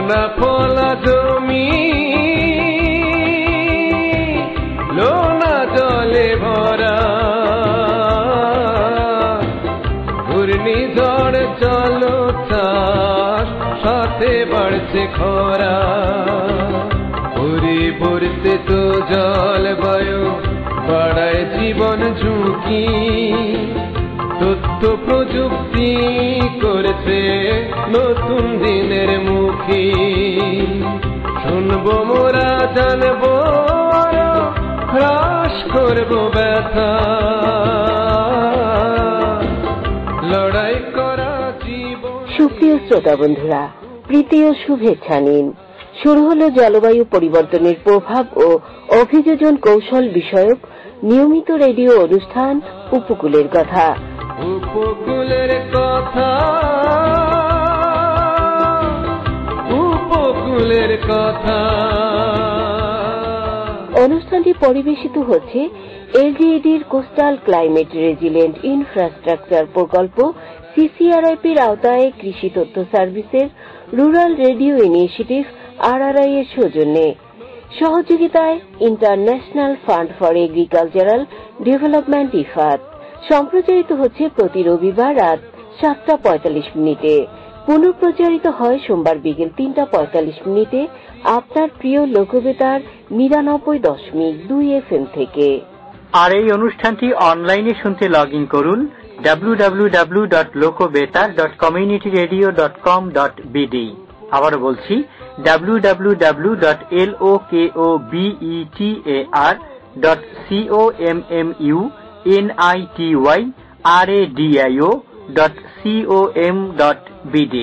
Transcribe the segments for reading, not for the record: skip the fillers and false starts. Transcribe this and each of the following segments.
লোনা ফলা জমি লোনা জলে ভরা, ঘূর্ণিঝড় চলো চাষ সাথে বাড়ছে খরা, পরিবর্তে তো জলবায়ু বাড়ায় জীবন ঝুঁকি, তথ্য প্রযুক্তি করেছে নতুন দিনের মুখী, শুনবো মোরা জানবো হ্রাস করবো ব্যথা, লড়াই করা জীবন। সুপ্রিয় শ্রোতা বন্ধুরা, প্রীতি ও শুভেচ্ছা নিন। শুরু হলো জলবায়ু পরিবর্তনের প্রভাব ও অভিযোজন কৌশল বিষয়ক নিয়মিত রেডিও অনুষ্ঠান উপকূলের কথা। উপকূলের কথা, উপকূলের কথা। অনুষ্ঠানটি পরিবেশিত হচ্ছে এলজিইডির কোস্টাল ক্লাইমেট রেজিলিয়েন্ট ইনফ্রাস্ট্রাকচার প্রকল্প সিসিআরআইপির আওতায় কৃষি তথ্য সার্ভিসের রুরাল রেডিও ইনিশিয়েটিভ RRI এর সৌজন্যে, সহযোগিতায় international fund for agricultural development IFAD। সম্প্রচারিত হচ্ছে প্রতি রবিবার রাত 7:45 পুনঃপ্রচারিত হয় সোমবার বিকেল 3:45 আপনার প্রিয় লোকবেতার 99.2 FM থেকে। আর এই অনুষ্ঠানটি অনলাইনে শুনতে লগ ইন করুন www.lokobeta.communityradio.com.bd। আবারও বলছি www.lokobeta.communityradio.com.bd।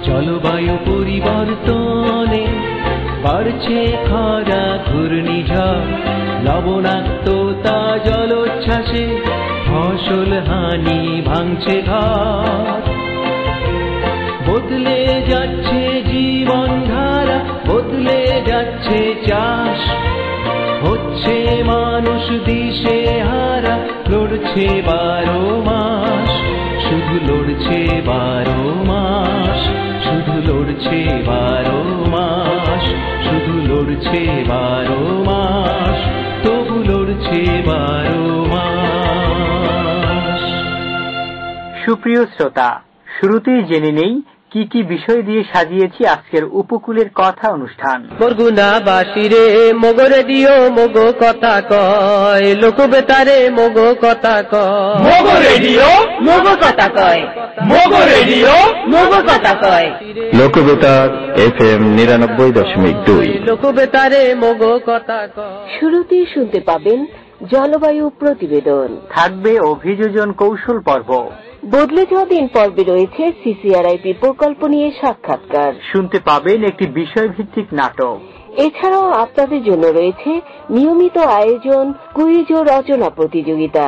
জলবায়ু পরিবর্তনে বাড়ছে খরা, ঘূর্ণিঝড়, লবণাক্ততা, জলোচ্ছ্বাসে ফসল হানি, ভাঙছে ঘর, বদলে যাচ্ছে জীবনধারা, বদলে যাচ্ছে চাষ, হচ্ছে মানুষ দিশে হারা, লড়ছে 12 মাস, শুধু লড়ছে 12 মাস, শুধু লড়ছে 12 মাস, শুধু লড়ছে 12 মাস, তবু লড়ছে 12 মাস। সুপ্রিয় শ্রোতা, শুরুতেই জেনে নেই কি কি বিষয় দিয়ে সাজিয়েছি আজকের উপকূলের কথা অনুষ্ঠান। বরগুনাবাসীরে মগো রেডিও মগো কথা কয়, লোকবেতারে মগো কথা কয়, মগো রেডিও মগো কথা কয়, মগো রেডিও মগো কথা কয়, লোকবেতার FM 99.2, লোকবেতারে মগো কথা কয়। শুরুতেই শুনতে পাবেন জলবায়ু প্রতিবেদন, থাকবে অভিযোজন কৌশল পর্ব, বদলে যাওয়া দিন পর্বে রয়েছে সিসিআরআইপি প্রকল্প নিয়ে সাক্ষাৎকার, শুনতে পাবেন একটি বিষয়ভিত্তিক নাটক। এছাড়াও আপনাদের জন্য রয়েছে নিয়মিত আয়োজন কুইজ ও রচনা প্রতিযোগিতা।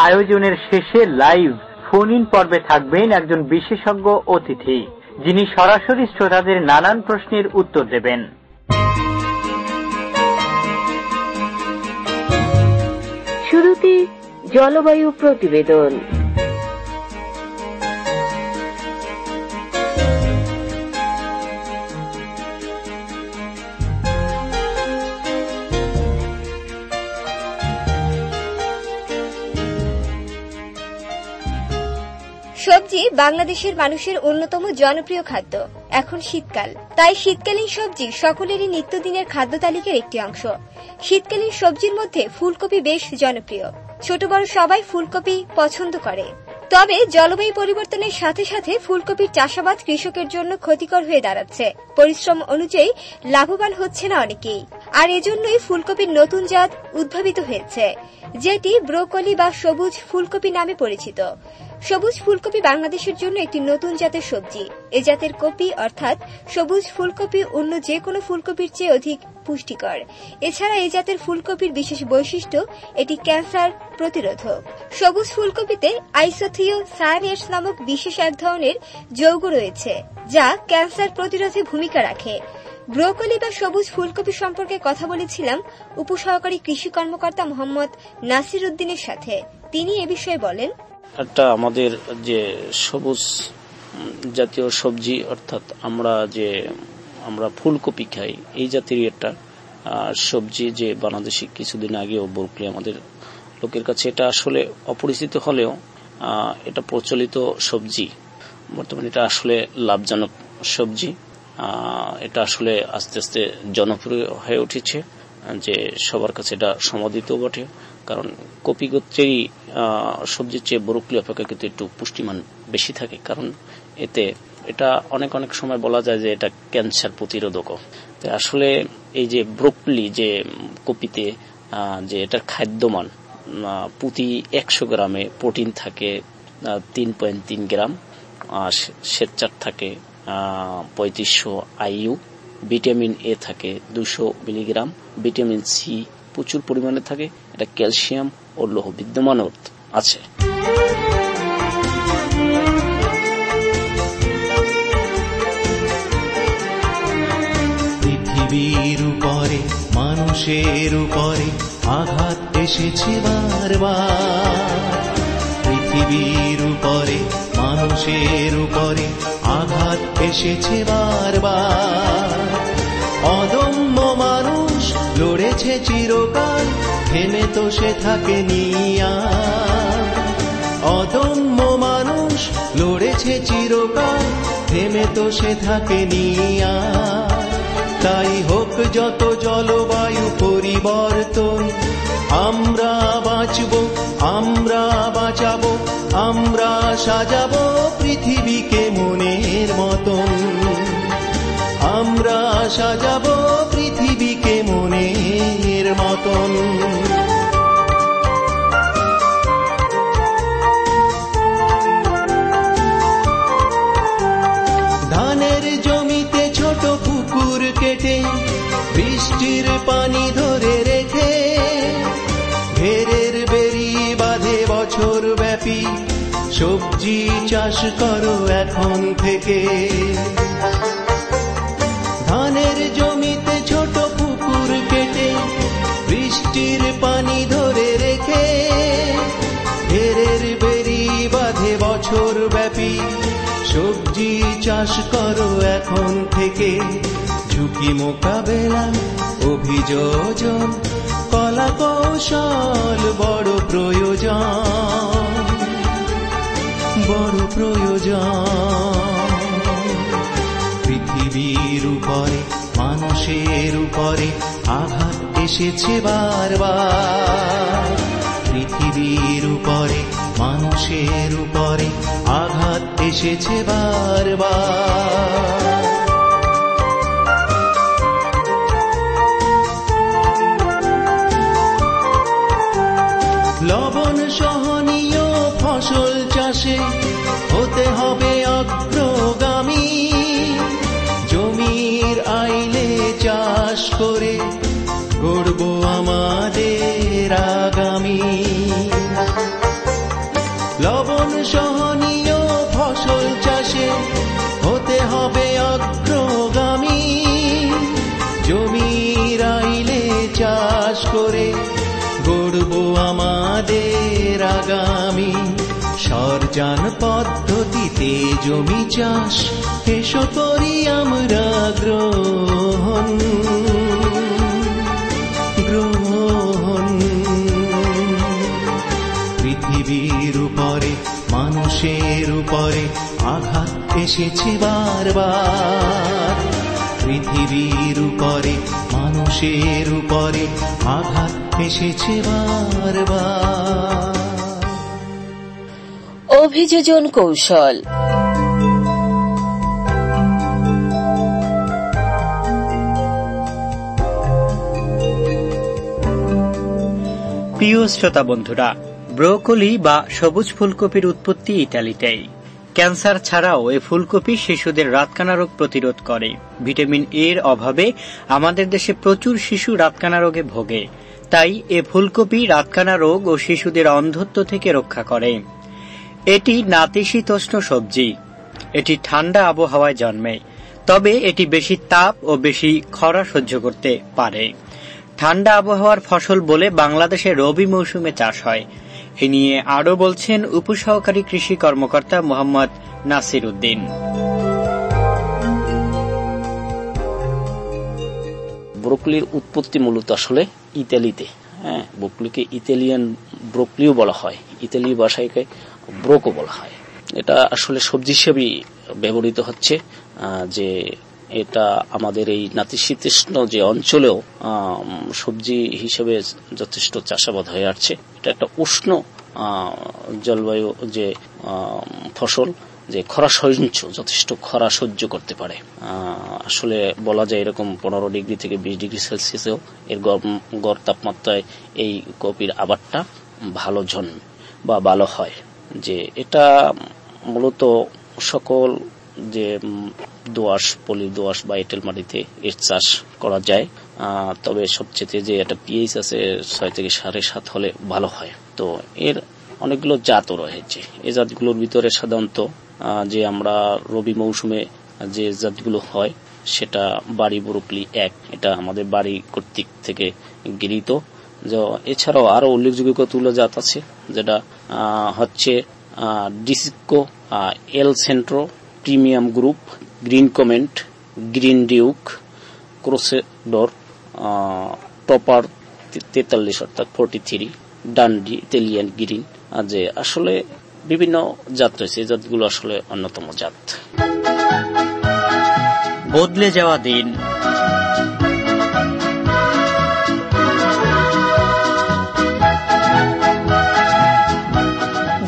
আয়োজনের শেষে লাইভ ফোন ইন পর্বে থাকবেন একজন বিশেষজ্ঞ অতিথি, যিনি সরাসরি শ্রোতাদের নানান প্রশ্নের উত্তর দেবেন। শুরুতে জলবায়ু প্রতিবেদন। সবজি বাংলাদেশের মানুষের অন্যতম জনপ্রিয় খাদ্য। এখন শীতকাল, তাই শীতকালীন সবজি সকলেরই নিত্যদিনের খাদ্য তালিকার একটি অংশ। শীতকালীন সবজির মধ্যে ফুলকপি বেশ জনপ্রিয়, ছোট বড় সবাই ফুলকপি পছন্দ করে। তবে জলবায়ু পরিবর্তনের সাথে সাথে ফুলকপির চাষাবাদ কৃষকের জন্য ক্ষতিকর হয়ে দাঁড়াচ্ছে। পরিশ্রম অনুযায়ী লাভবান হচ্ছে না অনেকেই, আর এজন্যই ফুলকপির নতুন জাত উদ্ভাবিত হয়েছে, যেটি ব্রোকলি বা সবুজ ফুলকপি নামে পরিচিত। সবুজ ফুলকপি বাংলাদেশের জন্য একটি নতুন জাতের সবজি। এ জাতের কপি অর্থাৎ সবুজ ফুলকপি অন্য যে কোনো ফুলকপির চেয়ে অধিক পুষ্টিকর। এছাড়া এই জাতের ফুলকপির বিশেষ বৈশিষ্ট্য, এটি ক্যান্সার প্রতিরোধক। সবুজ ফুলকপিতে আইসোথিওসায়ানেটস নামক বিশেষ এক ধরনের যৌগ রয়েছে, যা ক্যান্সার প্রতিরোধে ভূমিকা রাখে। ব্রোকলি বা সবুজ ফুলকপি সম্পর্কে কথা বলেছিলাম উপসহকারী কৃষি কর্মকর্তা মোহাম্মদ নাসির উদ্দিনের সাথে। তিনি এ বিষয়ে বলেন, একটা আমাদের যে সবুজ জাতীয় সবজি, অর্থাৎ আমরা ফুলকপি খাই, এই জাতীয় একটা সবজি যে বাংলাদেশে কিছুদিন আগেও ব্রোকলি আমাদের লোকের কাছে এটা আসলে অপরিচিত হলেও এটা প্রচলিত সবজি। বর্তমানে এটা আসলে লাভজনক সবজি। এটা আসলে আস্তে আস্তে জনপ্রিয় হয়ে উঠেছে, যে সবার কাছে এটা সমাদৃত বটে। কারণ কপি গোত্রেরই সবজির চেয়ে ব্রোকলি অপেক্ষা কিন্তু একটু পুষ্টিমান বেশি থাকে, কারণ এটা অনেক সময় বলা যায় যে এটা ক্যান্সার প্রতিরোধকও। তো আসলে এই যে ব্রোকলি যে কপিতে যে এটার খাদ্যমান প্রতি 100 গ্রামে প্রোটিন থাকে 3.3 গ্রাম, শ্বেতসার থাকে 3500 IU, ভিটামিন এ থাকে 200 মিলিগ্রাম, ভিটামিন সি প্রচুর পরিমাণে থাকে, এটা ক্যালসিয়াম ও লৌহ বিদ্যমান আছে। পৃথিবীর উপরে মানুষের উপরে আঘাত এসেছে বারবার, পৃথিবীর উপরে মানুষের উপরে আঘাত এসেছে বারবার। অদম্য মানুষ লড়েছে চিরকাল, থেমে তো সে থাকেনি আর। অদম্য মানুষ লড়েছে চিরকাল, থেমে তো সে থাকেনি আর। তাই হোক যত জলবায়ু পরিবর্তন, আমরা বাঁচব, আমরা বাঁচাবো, আমরা সাজাবো পৃথিবীকে মনের মতন। আমরা সাজাবো পৃথিবীকে মনের মতন। ধানের জমিতে ছোট পুকুর কেটে বৃষ্টির পানি ধরে রেখে, ঘেরের বেরি বাঁধে বছর ব্যাপী সবজি চাষ করো এখন থেকে। ধানের জমিতে ছোট পুকুর কেটে বৃষ্টির পানি ধরে রেখে, ঘেরের বেরি বাঁধে বছর ব্যাপী সবজি চাষ করো এখন থেকে। ঝুঁকি মোকাবেলা অভিযোজন কলা কৌশল বড় প্রয়োজন, বড় প্রয়োজন। পৃথিবীর উপরে মানুষের উপরে আঘাত এসেছে বারবার, পৃথিবীর উপরে মানুষের উপরে আঘাত এসেছে বারবার। লবণ সহনীয় ফসল চাষে হতে হবে অগ্রগামী, জমির আইলে চাষ করে গড়ব আমাদের আগামী। লবণ সহনীয় ফসল চাষে হতে হবে অগ্রগামী, জমির আইলে চাষ করে গড়ব আমাদের আগামী। সরজান পদ্ধতিতে জমি চাষ এসো করি আমরা গ্রহণ, গ্রহণ। পৃথিবীর উপরে মানুষের উপরে আঘাত এসেছে বারবার, পৃথিবীর উপরে মানুষের উপরে আঘাত এসেছে বারবার। অভিযোজন কৌশল। প্রিয় শ্রোতা বন্ধুরা, ব্রোকলি বা সবুজ ফুলকপির উৎপত্তি ইটালিতেই। ক্যান্সার ছাড়াও এই ফুলকপি শিশুদের রাতকানা রোগ প্রতিরোধ করে। ভিটামিন এর অভাবে আমাদের দেশে প্রচুর শিশু রাতকানা রোগে ভোগে, তাই এ ফুলকপি রাতকানা রোগ ও শিশুদের অন্ধত্ব থেকে রক্ষা করে। এটি নাতিশীতোষ্ণ সবজি, এটি ঠান্ডা আবহাওয়ায় জন্মে, তবে এটি বেশি তাপ ও বেশি খরা সহ্য করতে পারে। ঠান্ডা আবহাওয়ার ফসল বলে বাংলাদেশে রবি মৌসুমে চাষ হয়। এ নিয়ে আরো বলছেন উপসহকারী কৃষি কর্মকর্তা মোহাম্মদ নাসির উদ্দিন। ব্রোকলির উৎপত্তি মূলত আসলে ইতালিতে। হ্যাঁ, ব্রোকলিকে ইতালিয়ান ব্রোকলিও বলা হয়, ইতালি ভাষায় ব্রোকো বলা হয়। এটা আসলে সবজি হিসেবেই ব্যবহৃত হচ্ছে, যে এটা আমাদের এই নাতিশীতোষ্ণ যে অঞ্চলেও সবজি হিসেবে যথেষ্ট চাষাবাদ হয়ে আসছে। এটা একটা উষ্ণ জলবায়ু যে ফসল, যে খরা সহিষ্ণু, যথেষ্ট খরা সহ্য করতে পারে। আসলে বলা যায় এরকম 15 ডিগ্রি থেকে 20 ডিগ্রি সেলসিয়াসেও এর গড় তাপমাত্রায় এই কপির আবাদটা ভালো জন্মে বা ভালো হয়। যে এটা মূলত সকল যে দোআঁশ, পলি দোআঁশ বা এঁটেল মাটিতে এর চাষ করা যায়। তবে সবচেয়ে যে একটা পিএইচ আছে 6 থেকে 7.5 হলে ভালো হয়। তো এর অনেকগুলো জাতও রয়েছে। এই জাতগুলোর ভিতরে সাধারণত যে আমরা রবি মৌসুমে যে জাতগুলো হয় সেটা বাড়ি ব্রোকলি 1, এটা আমাদের বাড়ি কর্তৃক থেকে গৃহীত। এছাড়াও আরো উল্লেখযোগ্য কতগুলো জাত আছে, যেটা হচ্ছে ডিসিকো, El Centro, premium group, green comment, green Duke, Crusader, Topper 43 অর্থাৎ 43, ডান্ডি, ইতালিয়ান গ্রিন। যে আসলে বিভিন্ন জাত রয়েছে, এই জাতগুলো আসলে অন্যতম জাত। বদলে যাওয়া দিন।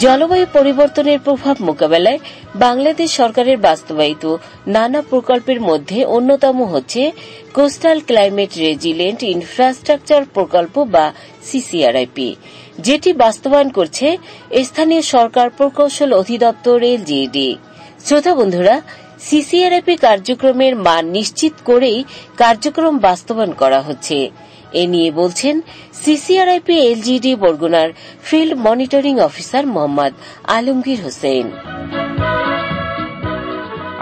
জলবায়ু পরিবর্তনের প্রভাব মোকাবেলায় বাংলাদেশ সরকারের বাস্তবায়িত নানা প্রকল্পের মধ্যে অন্যতম হচ্ছে কোস্টাল ক্লাইমেট রেজিলিয়েন্ট ইনফ্রাস্ট্রাকচার প্রকল্প বা সিসিআরআইপি, যেটি বাস্তবায়ন করছে স্থানীয় সরকার প্রকৌশল অধিদপ্তর এলজিইডি। শ্রোতা বন্ধুরা, সিসিআরআইপি কার্যক্রমের মান নিশ্চিত করেই কার্যক্রম বাস্তবায়ন করা হচ্ছে। এ নিয়ে বলছেন সিসিআরআইপি এলজিইডি বরগুনার field monitoring officer Mohammad Alamgir Hossain.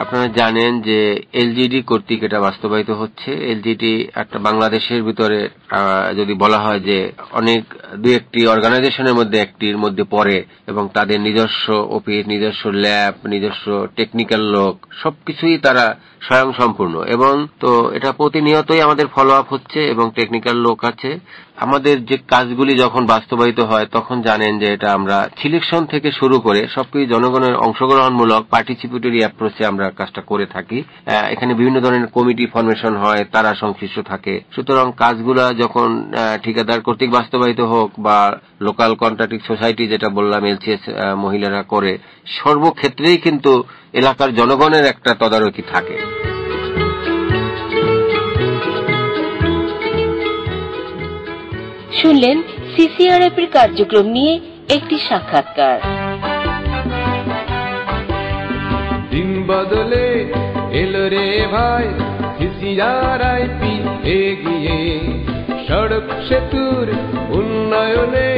আপনারা জানেন যে এলজিইডি কর্তৃক এটা বাস্তবায়িত হচ্ছে। এলজিইডি একটা বাংলাদেশের ভিতরে যদি বলা হয় যে অনেক দু একটি অর্গানাইজেশনের মধ্যে একটির মধ্যে পড়ে, এবং তাদের নিজস্ব অফিস, নিজস্ব ল্যাব, নিজস্ব টেকনিক্যাল লোক সবকিছুই তারা স্বয়ং সম্পূর্ণ, এবং তো এটা প্রতিনিয়তই আমাদের ফলো আপ হচ্ছে এবং টেকনিক্যাল লোক আছে। আমাদের যে কাজগুলি যখন বাস্তবায়িত হয় তখন জানেন যে এটা আমরা সিলেকশন থেকে শুরু করে সবকিছু জনগণের অংশগ্রহণমূলক পার্টিসিপেটরি অ্যাপ্রোচে আমরা কাজটা করে থাকি। এখানে বিভিন্ন ধরনের কমিটি ফরমেশন হয়, তারা সংশ্লিষ্ট থাকে। সুতরাং কাজগুলা যখন ঠিকাদার কর্তৃক বাস্তবায়িত হোক বা লোকাল কন্ট্রাক্টিং সোসাইটি যেটা বললাম এলসিএস মহিলারা করে, সর্বক্ষেত্রেই কিন্তু এলাকার জনগণের একটা তদারকি থাকে। শুনলেন সিসিআরআইপির কার্যক্রম নিয়ে একটি সাক্ষাৎকার। দিন বদলে এলো রে ভাই, সিসিআরআইপি এগিয়ে, সড়ক সেতুর উন্নয়নে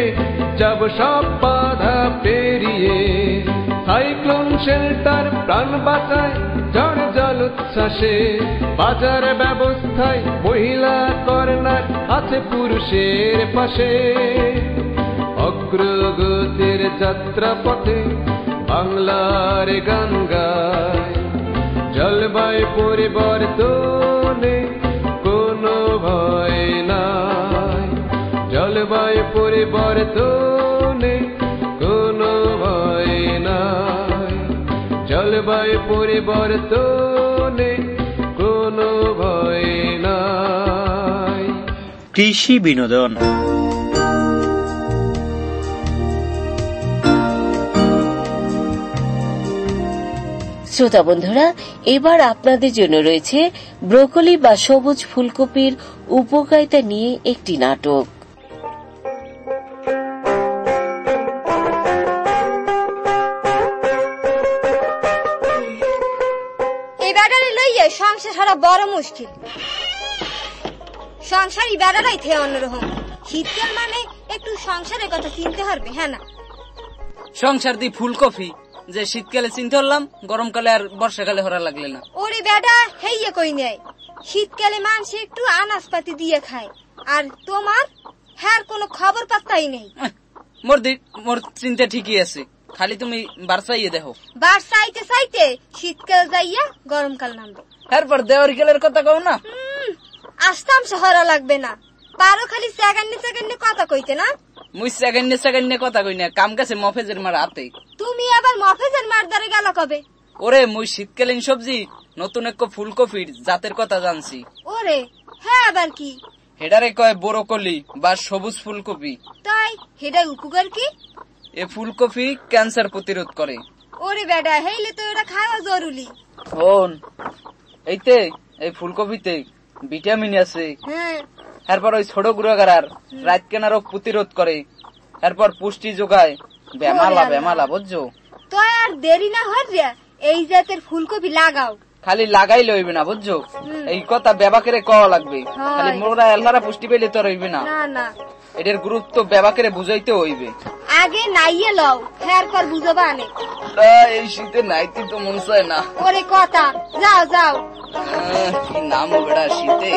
যাব সব বাধা পেরিয়ে। সাইক্লোন শেল্টার প্রাণ বাঁচায় ঝড় জল উচ্ছ্বাসে, বাজার ব্যবস্থায় মহিলা কর্নার আছে পুরুষের পাশে। অগ্রগতির যাত্রা পথে বাংলার গান গায়, জলবায়ু পরিবর্তনে কোনো ভয় নাই, জলবায়ু পরিবর্তনে কোনো ভয় নাই, জলবায়ু পরিবর্তনে কোনো ভয় নাই। কৃষি বিনোদন। শ্রোতা বন্ধুরা, এবার আপনাদের জন্য রয়েছে ব্রোকলি বা সবুজ ফুলকপির উপকারিতা নিয়ে একটি নাটক। এই ব্যাটারে লইয়া সংসার সারা বড় মুশকিল। সংসার এই ব্যাটারাই থে অন্যরকম। শীতকাল মানে একটু সংসারের কথা চিনতে পারবে, হ্যাঁ না? সংসার দি ফুলকপি যে শীতকালে চিনতে হলাম, গরমকালে আর বর্ষাকালে হরা লাগলে না। ওরে বেটা, হেইয়ে কই নাই, শীতকালে মানুষ একটু আনাজপাতি দিয়ে খায়, আর তোমার হ্যাঁ কোনো খবর পাত্তাই নেই। মোর চিন্তা ঠিকই আছে, খালি তুমি বারসাইয়ে দেখো। বার চাইতে চাইতে শীতকাল যাইয়া গরমকাল নামবে। এরপর দেওয়ারিকালের কথা কও না। আসতাম শহরা লাগবে না, পারো খালি সেকেন্ডে কথা কইতে না। মুই সেকেন্ডে কথা কই না, কাম কাছে মফেজের মার হাতে। তুমি আবার মফেজের মার দ্বারে গেল কবে? ওরে মুই শীতকালীন সবজি নতুন এক ফুলকপির জাতের কথা জানছি। ওরে হ্যাঁ, আবার কি? হেডারে কয় ব্রোকলি বা সবুজ ফুলকপি। তাই হেডা উপকার কি? এ ফুলকপি ক্যান্সার প্রতিরোধ করে। ওরে বেডা, হেইলে তো এটা খাওয়া জরুরি। হন এইতে এই ফুলকপিতে ভিটামিন আছে। হ্যাঁ, এরপর ওই ছোট গুড়াগার রাত কেনা রোগ প্রতিরোধ করে, এরপর পুষ্টি যোগায়। বেমালা বুঝছো? তো আর দেরি না হইয়া এই জাতের ফুলকপি লাগাও। খালি লাগাইলে হইবে না বুঝছো, এই কথা ব্যবাকেরে কওয়া লাগবে। খালি মোরা এলারা পুষ্টি পেলে তো রইবে না। না, এটার গুরুত্ব ব্যবাকেরে বুঝাইতে হইবে। আগে নাইয়ে লও, এরপর বুঝাবা আনে। এই শীতে নাইতে তো মন চায় না। ওরে কথা, যাও। কি নাম বেড়া শীতে।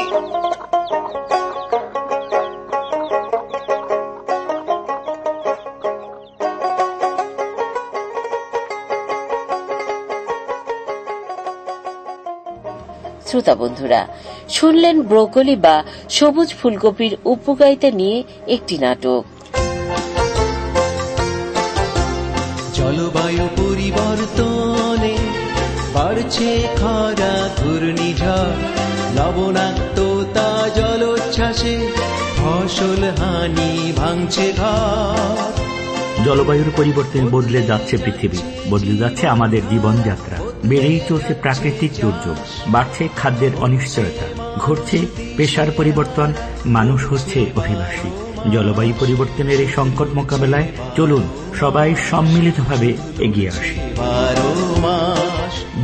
শ্রোতা বন্ধুরা, শুনলেন ব্রোকলি বা সবুজ ফুলকপির উপকারিতা নিয়ে একটি নাটক। জলবায়ু পরিবর্তনে বাড়ছে খরা, ঘূর্ণিঝড়, লবণাক্ততা, জলোচ্ছ্বাসে ফসল হানি, ভাঙছে ঘর। জলবায়ুর পরিবর্তনে বদলে যাচ্ছে পৃথিবী, বদলে যাচ্ছে আমাদের জীবনযাত্রা। বেড়েই চলছে প্রাকৃতিক দুর্যোগ, বাড়ছে খাদ্যের অনিশ্চয়তা, ঘটছে পেশার পরিবর্তন, মানুষ হচ্ছে অভিবাসী। জলবায়ু পরিবর্তনের এই সংকট মোকাবেলায় চলুন সবাই সম্মিলিতভাবে এগিয়ে আসি।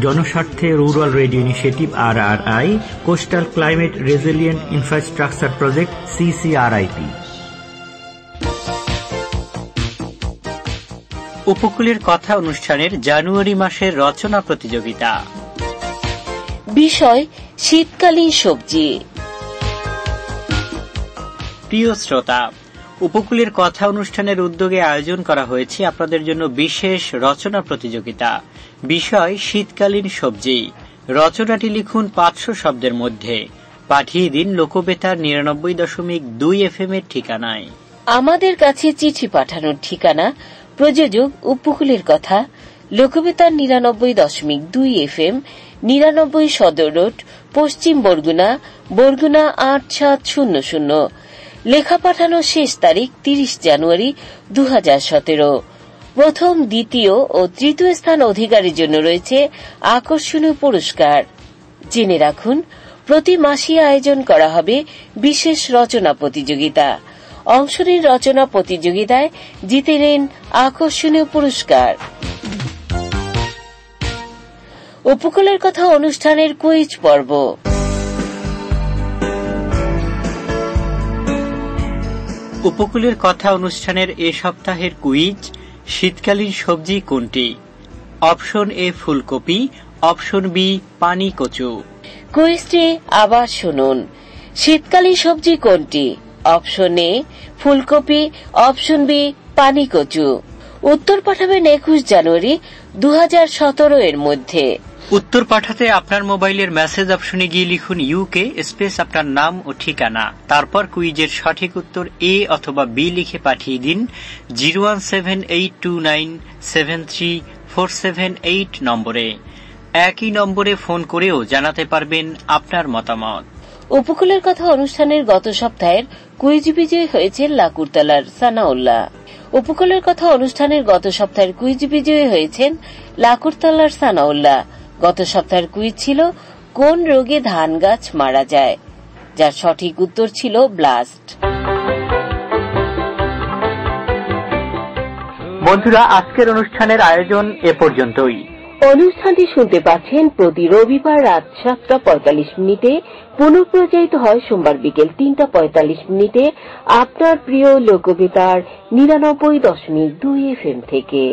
জনস্বার্থে rural radio initiative RRI, coastal climate resilient infrastructure project CCRIP। উপকূলের কথা অনুষ্ঠানের জানুয়ারি মাসের রচনা প্রতিযোগিতা। বিষয় শীতকালীন সবজি। প্রিয় শ্রোতা, উপকূলের কথা অনুষ্ঠানের উদ্যোগে আয়োজন করা হয়েছে আপনাদের জন্য বিশেষ রচনা প্রতিযোগিতা। বিষয় শীতকালীন সবজি। রচনাটি লিখুন 500 শব্দের মধ্যে। পাঠিয়ে দিন লোকবেতার 99.2 FM এর ঠিকানায়। আমাদের কাছে চিঠি পাঠানোর ঠিকানা প্রযোজক উপকূলের কথা, লোকবেতার 99.2 FM, 99 সদর রোড, পশ্চিম বরগুনা 8700। লেখা পাঠানোর শেষ তারিখ 30 জানুয়ারি 2017। প্রথম, দ্বিতীয় ও তৃতীয় স্থান অধিকারীর জন্য রয়েছে আকর্ষণীয় পুরস্কার। জেনে রাখুন, প্রতি মাসে আয়োজন করা হবে বিশেষ রচনা প্রতিযোগিতা। অংশ নিন রচনা প্রতিযোগিতায়, জিতে নেন আকর্ষণীয় পুরস্কার। উপকূলের কথা অনুষ্ঠানের কুইজ পর্ব। উপকূলের কথা অনুষ্ঠানের এ সপ্তাহের কুইজ, শীতকালীন সবজি কোনটি? অপশন এ ফুলকপি, অপশন বি পানি কচু। কুইজটি আবার শুনুন। শীতকালীন সবজি কোনটি? অপশন এ ফুলকপি, অপশন বি পানি কচু। উত্তর পাঠাবেন 21 জানুয়ারি 2017 এর মধ্যে। উত্তর পাঠাতে আপনার মোবাইলের মেসেজ অপশনে গিয়ে লিখুন UK স্পেস আপনার নাম ও ঠিকানা, তারপর কুইজের সঠিক উত্তর এ অথবা বি লিখে পাঠিয়ে দিন 01782973478 নম্বরে। একই নম্বরে ফোন করেও জানাতে পারবেন আপনার মতামত। উপকূলের কথা অনুষ্ঠানের গত সপ্তাহের কুইজ বিজয়ী হয়েছে লাকুরতলার সানাউল্লাহ। উপকূলের কথা অনুষ্ঠানের গত সপ্তাহের কুইজ বিজয়ী হয়েছেন লাকুরতলার সানাউল্লাহ। গত সপ্তাহের কুইজ ছিল কোন রোগে ধান গাছ মারা যায়, যার সঠিক উত্তর ছিল ব্লাস্ট। বন্ধুরা, আজকের অনুষ্ঠানের আয়োজন এ পর্যন্তই। অনুষ্ঠানটি শুনতে পাচ্ছেন প্রতি রবিবার রাত 7:45 পুনঃপ্রচারিত হয় সোমবার বিকেল 3:45 আপনার প্রিয় লোকবেতার 99.2 FM থেকে।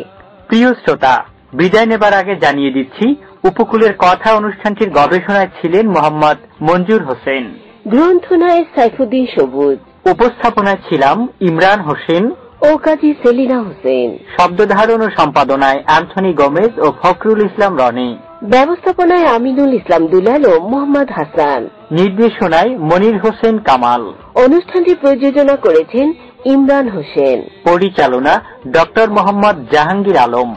প্রিয় শ্রোতা, বিদায় নেবার আগে জানিয়ে দিচ্ছি, উপকূলের কথা অনুষ্ঠানটির গবেষণায় ছিলেন মোহাম্মদ মঞ্জুর হোসেন, গ্রন্থনায় সাইফুদ্দিন সবুজ, উপস্থাপনায় ছিলাম ইমরান হোসেন ও কাজী সেলিনা হোসেন। শব্দ ধারণ ও সম্পাদনায় অ্যান্থনি গোমেজ ও ফখরুল ইসলাম রনি। ব্যবস্থাপনায় আমিনুল ইসলাম দুলাল ও মোহাম্মদ হাসান। নির্দেশনায় মনির হোসেন কামাল। অনুষ্ঠানটি প্রযোজনা করেছেন ইমরান হোসেন। পরিচালনা ডক্টর মোহাম্মদ জাহাঙ্গীর আলম।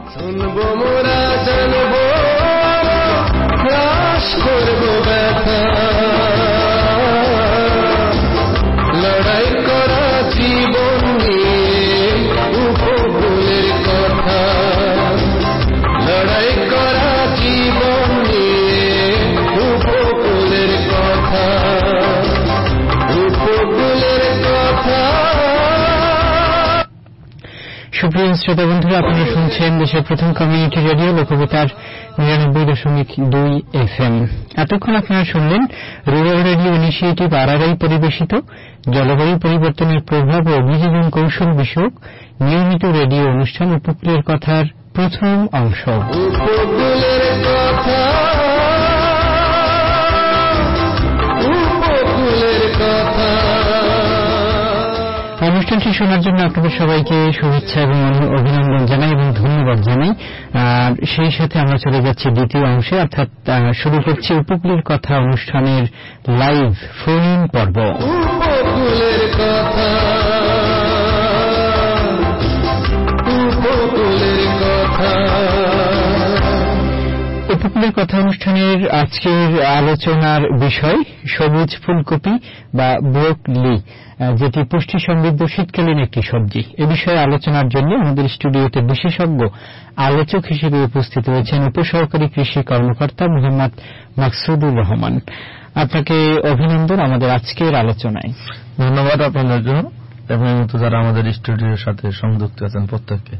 লড়াই করা জীবন নিয়ে উপকূলের কথা, লড়াই করা জীবন নিয়ে উপকূলের কথা, উপকূলের কথা। সুপ্রিয় শ্রোতা বন্ধুরা, আপনারা শুনছেন দেশের প্রথম কমিউনিটি রেডিও লোকবেতার ৯৯.২ FM। এতক্ষণ আপনারা শুনলেন রুরাল রেডিও ইনিশিয়েটিভ RRI পরিবেশিত জলবায়ু পরিবর্তনের প্রভাব ও অভিযোজন কৌশল বিষয়ক নিয়মিত রেডিও অনুষ্ঠান উপকূলের কথার প্রথম অংশ। উপকূলের কথা, উপকূলের কথা। অনুষ্ঠানটি শোনার জন্য আপনাদের সবাইকে শুভেচ্ছা এবং অভিনন্দন জানাই এবং ধন্যবাদ জানাই। সেই সাথে আমরা চলে যাচ্ছি দ্বিতীয় অংশে, অর্থাৎ শুরু করছি উপকূলের কথা অনুষ্ঠানের লাইভ ফোন ইন পর্ব। উপকূলের কথা, উপকূলের কথা। উপকূলের কথা অনুষ্ঠানের আজকের আলোচনার বিষয় সবুজ ফুলকপি বা ব্রোকলি, যেটি পুষ্টি সমৃদ্ধ শীতকালীন একটি সবজি। এ বিষয়ে আলোচনার জন্য আমাদের স্টুডিওতে বিশেষজ্ঞ আলোচক হিসেবে উপস্থিত রয়েছেন উপসহকারী কৃষি কর্মকর্তা মোহাম্মদ মাকসুদুর রহমান। আপনাকে অভিনন্দন আমাদের আজকের আলোচনায়। ধন্যবাদ আপনাদের জন্য এবং যারা আমাদের স্টুডিওর সাথে সংযুক্ত আছেন প্রত্যেককে।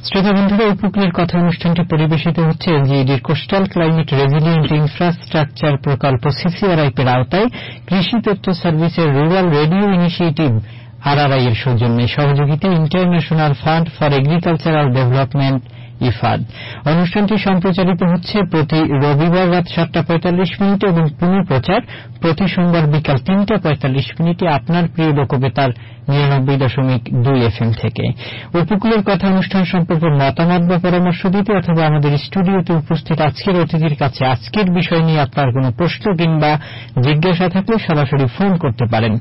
শ্রোতা বন্ধুরা, উপকূলের কথা অনুষ্ঠানটি পরিবেশিত হচ্ছে এলজিইডির কোস্টাল ক্লাইমেট রেজিলিয়েন্ট ইনফ্রাস্ট্রাকচার প্রকল্প CCRIP এর আওতায় কৃষি তথ্য সার্ভিসের রুরাল রেডিও ইনিশিয়েটিভ RRI এর সৌজন্যে সহযোগিতায় international fund for agricultural development Ifad. অনুষ্ঠানটি সম্প্রচারিত হচ্ছে প্রতি রবিবার রাত 7:45 এবং পুনঃপ্রচার প্রতি সোমবার বিকাল 3:45 আপনার প্রিয় লোকবেতার ৯৯.২ FM থেকে। উপকূলের কথা অনুষ্ঠান সম্পর্কে মতামত বা পরামর্শ দিতে অথবা আমাদের স্টুডিওতে উপস্থিত আজকের অতিথির কাছে আজকের বিষয় নিয়ে আপনার কোনো প্রশ্ন কিংবা জিজ্ঞাসা থাকলে সরাসরি ফোন করতে পারেন।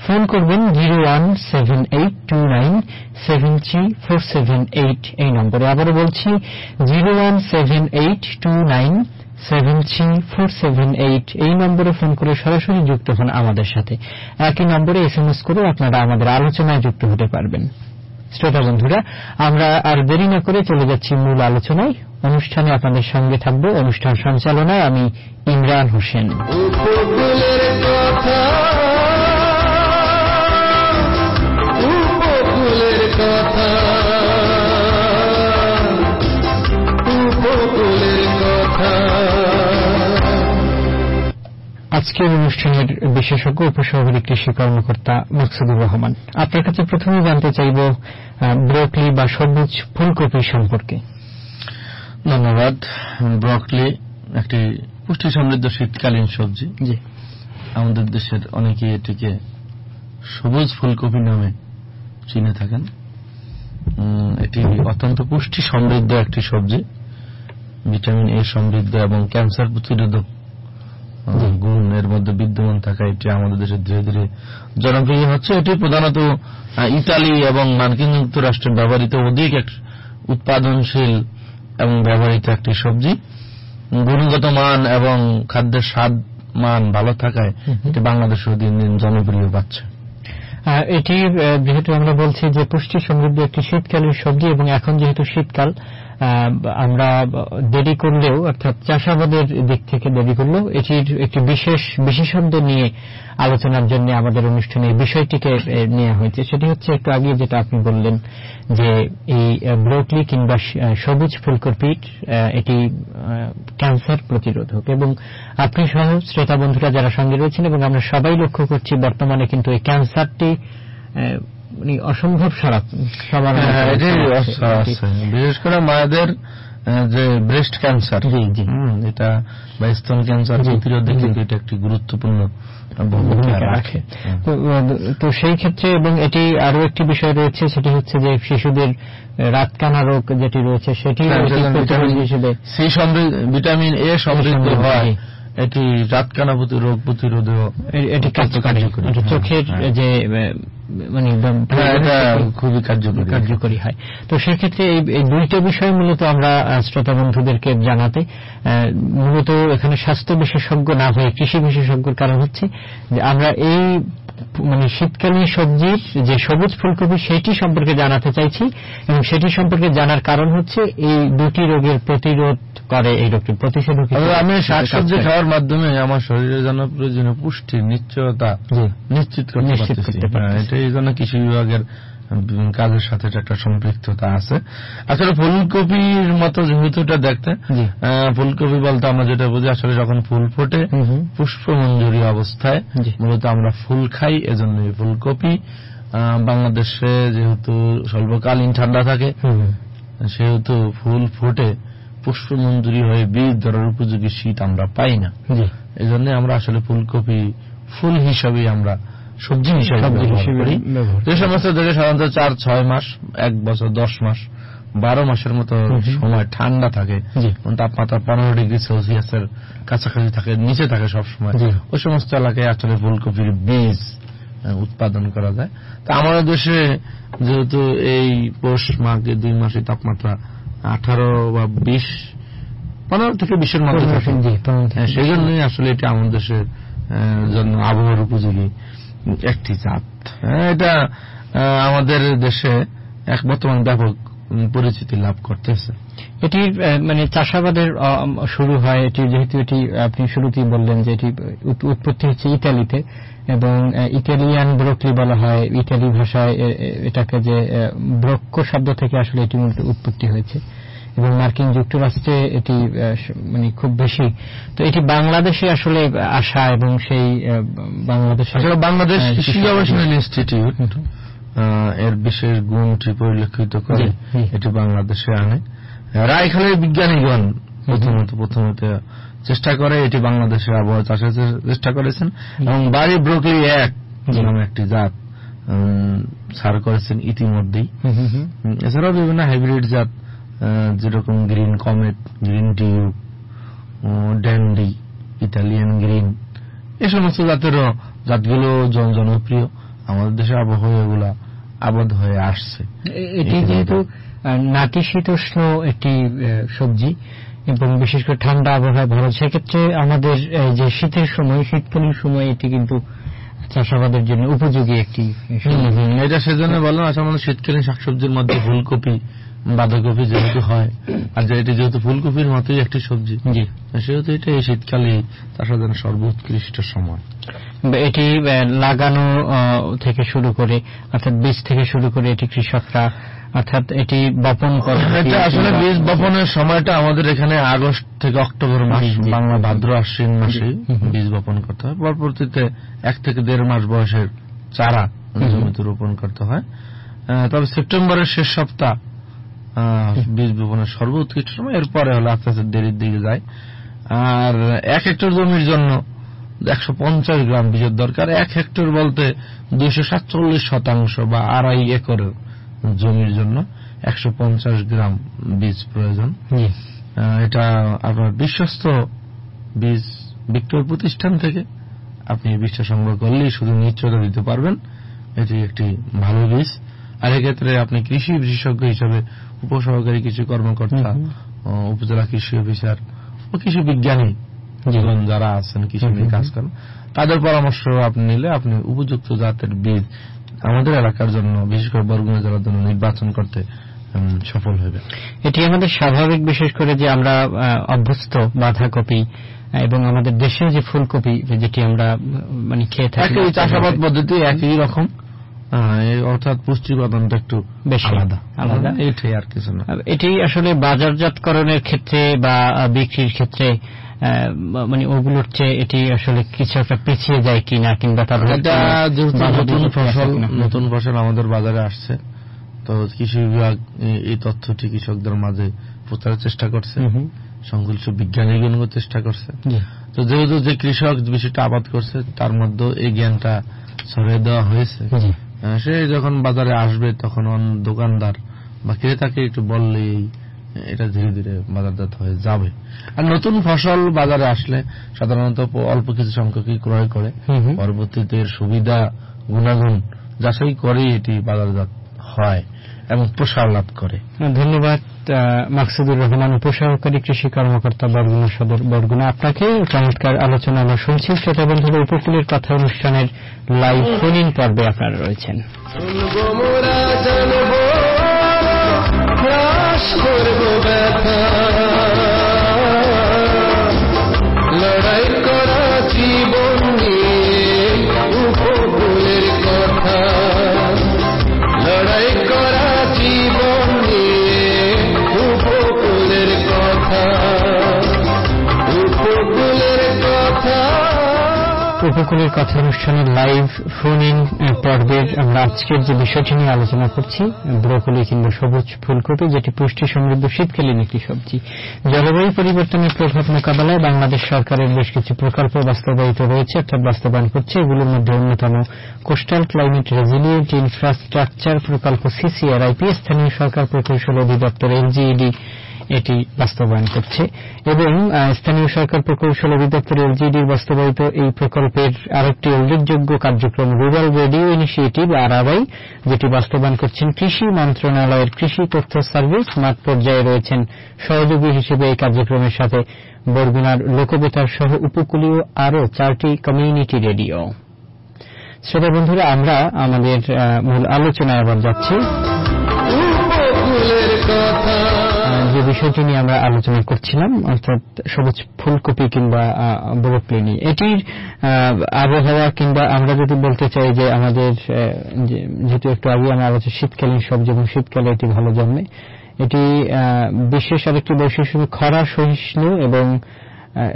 ফোন করবেন 01782973478 এই নম্বরে। আবারও বলছি 01782973478 এই নম্বরে ফোন করে সরাসরি যুক্ত হন আমাদের সাথে। একই নম্বরে SMS করে আপনারা আমাদের আলোচনায় যুক্ত হতে পারবেন। শ্রোতা বন্ধুরা, আমরা আর দেরি না করে চলে যাচ্ছি মূল আলোচনায়। অনুষ্ঠানে আপনাদের সঙ্গে থাকব অনুষ্ঠান সঞ্চালনায় আমি ইমরান হোসেন। উপকূলের কথা, উপকূলের কথা, উপকূলের কথা। আজকের অনুষ্ঠানের বিশেষজ্ঞ উপসহকারী কৃষি কর্মকর্তা মাকসুদুর রহমান, আপনার কাছে প্রথমে জানতে চাইব ব্রোকলি বা সবুজ ফুলকপি সম্পর্কে। ধন্যবাদ। ব্রোকলি একটি পুষ্টি সমৃদ্ধ শীতকালীন সবজি। জি, আমাদের দেশের অনেকে এটিকে সবুজ ফুলকপি নামে চিনে থাকেন। এটি অত্যন্ত পুষ্টি সমৃদ্ধ একটি সবজি, ভিটামিন A সমৃদ্ধ এবং ক্যান্সার প্রতিরোধক গুণ এর মধ্যে বিদ্যমান থাকা এটি আমাদের দেশে ধীরে ধীরে জনপ্রিয় হচ্ছে। এটি প্রধানত ইতালি এবং মার্কিন যুক্তরাষ্ট্রে ব্যবহৃত অধিক উৎপাদনশীল এবং ব্যবহৃত একটি সবজি। গুণগত মান এবং খাদ্যের স্বাদ মান ভালো থাকায় এটি বাংলাদেশেও দিন দিন জনপ্রিয় পাচ্ছে। এটি যেহেতু আমরা বলছি যে পুষ্টি সমৃদ্ধ একটি শীতকালীন সবজি এবং এখন যেহেতু শীতকাল, আমরা দেরি করলেও অর্থাৎ চাষাবাদের দিক থেকে দেরি করলেও এটির একটি বিশেষত্ব নিয়ে আলোচনার জন্য আমাদের অনুষ্ঠানে এই বিষয়টিকে নেওয়া হয়েছে। সেটি হচ্ছে একটু আগে যেটা আপনি বললেন যে এই ব্রোকলি কিংবা সবুজ ফুলকপি এটি ক্যান্সার প্রতিরোধক, এবং আপনি সহ শ্রোতা বন্ধুরা যারা সঙ্গে রয়েছেন এবং আমরা সবাই লক্ষ্য করছি বর্তমানে কিন্তু এই ক্যান্সারটি অসম্ভব সবার, বিশেষ করে মায়েদের যে ব্রেস্ট ক্যান্সার, এটা বা স্তন ক্যান্সার প্রতিরোধে কিন্তু এটা একটি গুরুত্বপূর্ণ ভূমিকা রাখে। তো সেই ক্ষেত্রে এবং এটি আরো একটি বিষয় রয়েছে, সেটি হচ্ছে যে শিশুদের রাতকানা রোগ যেটি রয়েছে সেটি হিসেবে ভিটামিন এ সমৃদ্ধ হয়, এটি রাতকানা রোগ প্রতিরোধেও এটি কার্যকরী, চোখের যে মানে এটা খুবই কার্যকরী হয়। তো সেক্ষেত্রে এই দুইটা বিষয় মূলত আমরা শ্রোতা বন্ধুদেরকে জানাতে, মূলত এখানে স্বাস্থ্য বিশেষজ্ঞ না হয়ে কৃষি বিশেষজ্ঞর কারণ হচ্ছে যে আমরা এই মানে শীতকালীন সবজির যে সবুজ ফুলকপি সেটি সম্পর্কে জানাতে চাইছি, এবং সেটি সম্পর্কে জানার কারণ হচ্ছে এই দুটি রোগের প্রতিরোধ করে, এই রোগটির প্রতিষেধক। আমি শাকসবজি খাওয়ার মাধ্যমে আমার শরীরের জন্য প্রয়োজনীয় পুষ্টির নিশ্চয়তা নিশ্চিত করতে পারি। এটা এই জন্য কৃষি বিভাগের কাজের সাথে একটা সম্পৃক্ততা আছে। আসলে ফুলকপির মতো যেহেতু এটা দেখতে, ফুলকপি বলতে আমরা যেটা বুঝি আসলে যখন ফুল ফোটে পুষ্পমঞ্জুরি অবস্থায় মূলত আমরা ফুল খাই, এজন্য ফুলকপি। বাংলাদেশে যেহেতু স্বল্পকালীন ঠান্ডা থাকে সেহেতু ফুল ফোটে পুষ্পমঞ্জুরি হয়ে বীজ ধরার উপযোগী শীত আমরা পাই না, এই জন্য আমরা আসলে ফুলকপি ফুল হিসাবে আমরা সবজি হিসাবে ব্যবহার করি। যে সমস্ত দেশে সাধারণত 4-6 মাস, 1 বছর, 10 মাস, 12 মাসের মতো সময় ঠান্ডা থাকে, তাপমাত্রা 15 ডিগ্রি সেলসিয়াসের কাছাকাছি থাকে, নিচে থাকে সবসময়, ওই সমস্ত এলাকায় আসলে ফুলকপির বীজ উৎপাদন করা যায়। তা আমাদের দেশে যেহেতু এই পৌষ মাঘে 2 মাসে তাপমাত্রা 18 বা 20, 15 থেকে 20-এর মধ্যে থাকে, সেই জন্যই আসলে এটা আমাদের দেশের জন্য আবহাওয়ার উপযোগী একটি জাত। এটা আমাদের দেশে এক বর্তমান ব্যাপক পরিচিতি লাভ করতেছে। এটির মানে চাষাবাদের শুরু হয়, এটি যেহেতু এটি আপনি শুরুতেই বললেন যে এটি উৎপত্তি হচ্ছে ইতালিতে, এবং ইটালিয়ান ব্রোকলি বলা হয় ইটালি ভাষায় এটাকে, যে ব্রোক্কো শব্দ থেকে আসলে এটি উৎপত্তি হয়েছে, এবং মার্কিন যুক্তরাষ্ট্রে এটি মানে খুব বেশি। তো এটি বাংলাদেশে আসলে আসা, এবং সেই বাংলাদেশ কৃষি গবেষণা ইনস্টিটিউট এর বিশেষ গুণটি পরিলক্ষিত করে এটি বাংলাদেশে আনে। রায়খালের বিজ্ঞানীগণ প্রথমত চেষ্টা করে এটি বাংলাদেশের আবহাওয়া চাষের চেষ্টা করেছেন, এবং বাড়ি ব্রোকলি এক নামে একটি জাত সার করেছেন ইতিমধ্যেই। এছাড়াও বিভিন্ন হাইব্রিড জাত যেরকম green comet, green tube, dandy, Italian green, এই সমস্ত জাতগুলো জনপ্রিয়, আমাদের দেশে আবহাওয়াগুলা আবদ্ধ হয়ে আসছে। এটি যেহেতু নাতিশীতোষ্ণ একটি সবজি এবং বিশেষ করে ঠান্ডা আবহাওয়া ভালো, সেক্ষেত্রে আমাদের যে শীতের সময়, শীতকালীন সময় এটি কিন্তু চাষাবাদের জন্য উপযোগী একটি। এটা সেজন্য বললাম আসলে আমাদের শীতকালীন শাকসবজির মধ্যে ফুলকপি, বাঁধাকপি যেহেতু হয়, আর এটি যেহেতু ফুলকপির মতোই একটি সবজি, সেহেতু এটা এই শীতকালে চাষাবাদের সর্বোৎকৃষ্ট সময়। এটি লাগানো থেকে শুরু করে, অর্থাৎ বীজ থেকে শুরু করে এটি কৃষকরা, অর্থাৎ এটি বপন করে, এটা আসলে বীজ বপনের সময়টা আমাদের এখানে আগস্ট থেকে অক্টোবর মাস, বাংলা ভাদ্র আশ্বিন মাসে বীজ বপন করতে হয়। পরবর্তীতে 1 থেকে 1.5 মাস বয়সের চারা জমিতে রোপণ করতে হয়। তবে সেপ্টেম্বরের শেষ সপ্তাহ বীজ বপনের সর্বোৎকৃষ্ট সময়, এরপরে হলে আস্তে আস্তে দেরির দিকে যায়। আর 1 হেক্টর জমির জন্য 150 গ্রাম বীজের দরকার। 1 হেক্টর বলতে 247 শতাংশ বা 2.5 একরের জমির জন্য 150 গ্রাম বীজ প্রয়োজন। এটা আপনার বিশ্বস্ত বীজ বিক্রয় প্রতিষ্ঠান থেকে আপনি বীজটা সংগ্রহ করলেই শুধু নিশ্চয়তা দিতে পারবেন এটি একটি ভালো বীজ। আর এক্ষেত্রে আপনি কৃষি বিশেষজ্ঞ হিসেবে উপসহকারী কৃষি কর্মকর্তা, উপজেলা কৃষি অফিসার ও কৃষি বিজ্ঞানী জীবন যারা আছেন কৃষি নিয়ে কাজ করেন, তাদের পরামর্শ আপনি নিলে আপনি উপযুক্ত জাতের বীজ আমাদের এলাকার জন্য, বিশেষ করে বরগুনা জেলার জন্য নির্বাচন করতে সফল হবে। এটি আমাদের স্বাভাবিক, বিশেষ করে যে আমরা অভ্যস্ত বাঁধাকপি এবং আমাদের দেশে যে ফুলকপি যেটি আমরা মানে খেয়ে থাকি, চাষাবাদ পদ্ধতি একই রকম, অর্থাৎ পুষ্টি উপাদানটা একটু বেশি আলাদা, এটাই আর কিছু না। এটি আসলে বাজারজাতকরণের ক্ষেত্রে বা বিক্রির ক্ষেত্রে মানে ওগুলোর চেয়ে এটি আসলে কিছু একটা পিছিয়ে যায় কিনা, কিংবা নতুন ফসল আমাদের বাজারে আসছে, তো কৃষি বিভাগ এই তথ্যটি কৃষকদের মাঝে প্রচারের চেষ্টা করছে, সংশ্লিষ্ট বিজ্ঞানীগণও চেষ্টা করছে। তো যেহেতু যে কৃষক বিষয়টা আবাদ করছে তার মধ্যে এই জ্ঞানটা ছড়িয়ে দেওয়া হয়েছে, সে যখন বাজারে আসবে তখন দোকানদার বা ক্রেতাকে একটু বললেই এটা ধীরে ধীরে বাজারজাত হয়ে যাবে। আর নতুন ফসল বাজারে আসলে সাধারণত অল্প কিছু সংখ্যকই ক্রয় করে, পরবর্তীতে সুবিধা গুণাগুণ যাচাই করে এটি বাজারজাত হয় এবং প্রসার লাভ করে। ধন্যবাদ মাকসুদুর রহমান, উপসহকারী কৃষি কর্মকর্তা, বরগুনা সদর, বরগুনা। আপনাকে চমৎকার আলোচনা আমরা শুনছি। শ্রোতা বন্ধুরা, উপকূলের কথা অনুষ্ঠানের লাইভ ফোন ইন পর্বে আপনারা রয়েছেন। লড়াই করা জীবন নিয়ে উপকূলের কথা, লড়াই করা জীবন নিয়ে উপকূলের কথা, উপকূলের কথা। উপকূলের কথা অনুষ্ঠানের লাইভ ফোন ইন পর্বের আমরা আজকের যে বিষয়টি নিয়ে আলোচনা করছি, ব্রোকলি কিংবা সবুজ ফুলকপি, যেটি পুষ্টি সমৃদ্ধ শীতকালীন একটি সবজি। জলবায়ু পরিবর্তনের প্রভাব মোকাবেলায় বাংলাদেশ সরকারের বেশ কিছু প্রকল্প বাস্তবায়িত রয়েছে, অর্থাৎ বাস্তবায়ন করছে। এগুলোর মধ্যে অন্যতম কোস্টাল ক্লাইমেট রেজিলিয়েন্ট ইনফ্রাস্ট্রাকচার প্রকল্প CCRIP, স্থানীয় সরকার প্রকৌশল অধিদপ্তর LGED এটি বাস্তবায়ন করছে। এবং স্থানীয় সরকার প্রকৌশল অধিদপ্তর LGED বাস্তবায়িত এই প্রকল্পের আরেকটি উল্লেখযোগ্য কার্যক্রম রুরাল রেডিও ইনিশিয়েটিভ RRI, যেটি বাস্তবায়ন করছেন কৃষি মন্ত্রণালয়ের কৃষি তথ্য সার্ভিস। মাঠ পর্যায়ে রয়েছেন সহযোগী হিসেবে এই কার্যক্রমের সাথে বরগুনার লোকবেতার সহ উপকূলীয় আরও 4টি কমিউনিটি রেডিও। শ্রোতা বন্ধুরা, আমরা আমাদের মূল আলোচনায় আবার যাচ্ছি। যে বিষয়টি নিয়ে আমরা আলোচনা করছিলাম, অর্থাৎ সবুজ ফুলকপি কিংবা ব্রোকলি নিয়ে, এটির আবহাওয়া কিংবা আমরা যদি বলতে চাই যে আমাদের যেহেতু একটু আগে আমরা আলোচনা শীতকালীন সবজি এবং শীতকালে এটি ভালো জন্মে, এটি বিশেষ আরেকটি বৈশিষ্ট্য খরা সহিষ্ণু এবং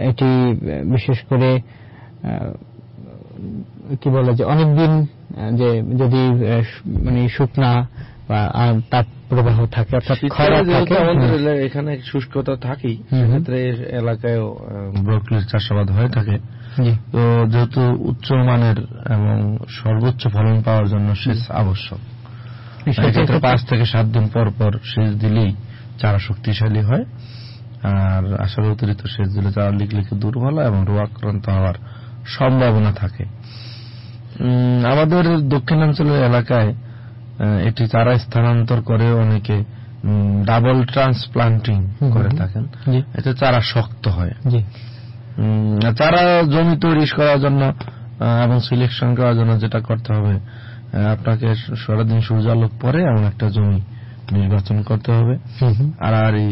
এটি বিশেষ করে কি বলা যায় অনেকদিন যে যদি মানে শুকনা বা তাপ প্রবাহ থাকে, অর্থাৎ খরা থাকে, আমাদের এখানে শুষ্কতা থাকেই, সেক্ষেত্রে এলাকায়ও ব্রোকলির চাষাবাদ হয়ে থাকে। তো যেহেতু উচ্চমানের এবং সর্বোচ্চ ফলন পাওয়ার জন্য সেচ আবশ্যক, সেক্ষেত্রে 5 থেকে 7 দিন পর পর সেচ দিলেই চারা শক্তিশালী হয়। আর আসলে অতিরিক্ত সেচ দিলে চারা লিকলিকে দুর্বল এবং রোগাক্রান্ত হওয়ার সম্ভাবনা থাকে। আমাদের দক্ষিণাঞ্চলের এলাকায় এটি চারা স্থানান্তর করে অনেকে ডাবল ট্রান্সপ্লান্টিং করে থাকেন, এতে চারা শক্ত হয়। চারা জমি তৈরি করার জন্য এবং সিলেকশন করার জন্য যেটা করতে হবে, আপনাকে সারাদিন সূর্যালোক পরে এমন একটা জমি নির্বাচন করতে হবে, আর এই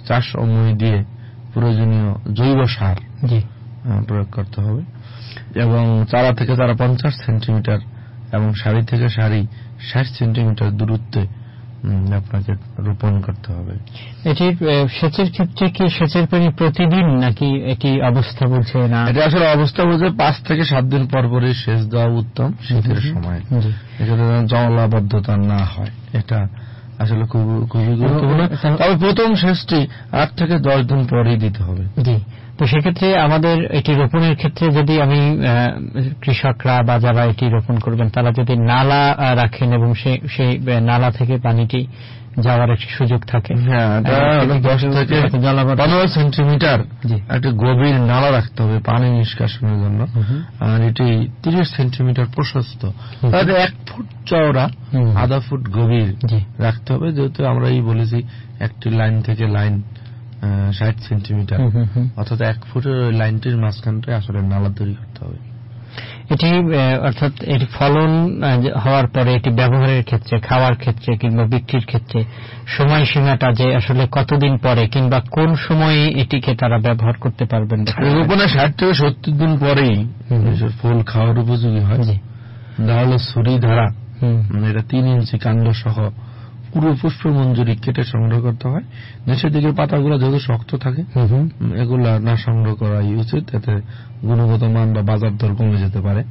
চাষ সময় দিয়ে প্রয়োজনীয় জৈব সার প্রয়োগ করতে হবে এবং চারা থেকে চারা 50 সেন্টিমিটার এবং সারি থেকে সারি 60 সেন্টিমিটার দূরত্বে আপনাকে রোপণ করতে হবে। এটির সেচের ক্ষেত্রে কি সেচের পানি প্রতিদিন নাকি এটি অবস্থা বুঝে? না, এটা আসলে অবস্থা বুঝে 5 থেকে 7 দিন পর পরই সেচ দেওয়া উত্তম শীতের সময়, এখানে জলাবদ্ধতা না হয়। এটা আসলে খুবই গুরুত্বপূর্ণ। তবে প্রথম সেচটি 8 থেকে 10 দিন পরেই দিতে হবে। জি, তো সেক্ষেত্রে আমাদের এটি রোপণের ক্ষেত্রে যদি আমি কৃষকরা বা যারা এটি রোপণ করবেন তারা যদি নালা রাখেন এবং সেই নালা থেকে পানিটি যাওয়ার একটি সুযোগ থাকে, 10 থেকে 15 সেন্টিমিটার একটা গভীর নালা রাখতে হবে পানি নিষ্কাশনের জন্য, আর এটি 30 সেন্টিমিটার প্রশস্ত, তাহলে 1 ফুট চওড়া, আধা ফুট গভীর রাখতে হবে। যেহেতু আমরা বলেছি একটি লাইন থেকে লাইন 60 সেন্টিমিটার, অর্থাৎ 1 ফুটের লাইনটির মাঝখানটায় আসলে নালা তৈরি করতে হবে। এটি অর্থাৎ এটি ফলন হওয়ার পরে এটি ব্যবহারের ক্ষেত্রে, খাওয়ার ক্ষেত্রে কিংবা বিক্রির ক্ষেত্রে সময়সীমাটা যে আসলে কতদিন পরে কিংবা কোন সময়ে এটিকে তারা ব্যবহার করতে পারবেন? রোপণে 60 থেকে 70 দিন পরেই ফুল খাওয়ার উপযোগী হয়। তাহলে ছুরি ধারা, এটা 3 ইঞ্চি কাণ্ড সহ পুরো পুষ্পমঞ্জুরি কেটে সংগ্রহ করতে হয়। নিচের দিকের পাতাগুলো যেহেতু শক্ত থাকে, এগুলা না সংগ্রহ করাই উচিত, এতে গুণগত মান বা বাজার দর কমে যেতে পারে।